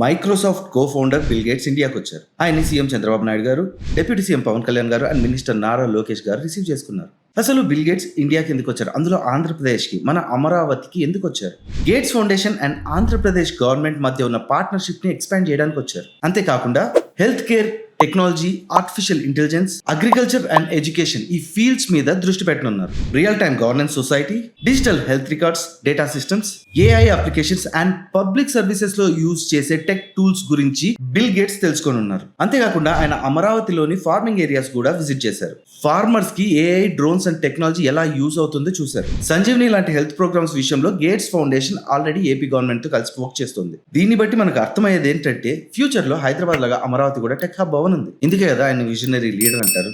Microsoft co founder bill gates ఇండియాకి వచ్చారు. ఆయన్ని సీఎం చంద్రబాబు నాయుడు గారు, డిప్యూటీ సీఎం పవన్ కళ్యాణ్ గారు అండ్ మినిస్టర్ నారా లోకేష్ గారు రిసీవ్ చేసుకున్నారు. అసలు బిల్ గేట్స్ ఇండియాకి ఎందుకు వచ్చారు, అందులో ఆంధ్రప్రదేశ్కి, మన అమరావతికి ఎందుకు వచ్చారు? Gates foundation and Andhra Pradesh government మధ్య ఉన్న పార్ట్నర్షిప్ ని ఎక్స్పాండ్ చేయడానికి వచ్చారు. అంతేకాకుండా health care, technology, artificial intelligence, agriculture and education ఈ ఫీల్డ్స్ మీద దృష్టి పెట్టనున్నారు. Real time governance society, digital health records, data systems, AI applications and public services లో యూజ్ చేసే టెక్ టూల్స్ గురించి బిల్ గేట్స్ తెలుసుకొని ఉన్నారు. అంతేకాకుండా ఆయన అమరావతిలోని ఫార్మింగ్ ఏరియాస్ కూడా విజిట్ చేశారు. ఫార్మర్స్ కి ఏఐ, డ్రోన్స్ అండ్ టెక్నాలజీ ఎలా యూజ్ అవుతుందో చూశారు. సంజీవని లాంటి హెల్త్ ప్రోగ్రామ్స్ విషయంలో gates foundation already AP government తో కలిసి వర్క్ చేస్తుంది. దీన్ని బట్టి మనకు అర్థమయ్యేది ఏంటంటే ఫ్యూచర్ లో హైదరాబాద్ లాగా అమరావతి కూడా టెక్ హబ్ అవనుంది. ఇందుకే కదా ఆయన విజనరీ లీడర్ అంటారు.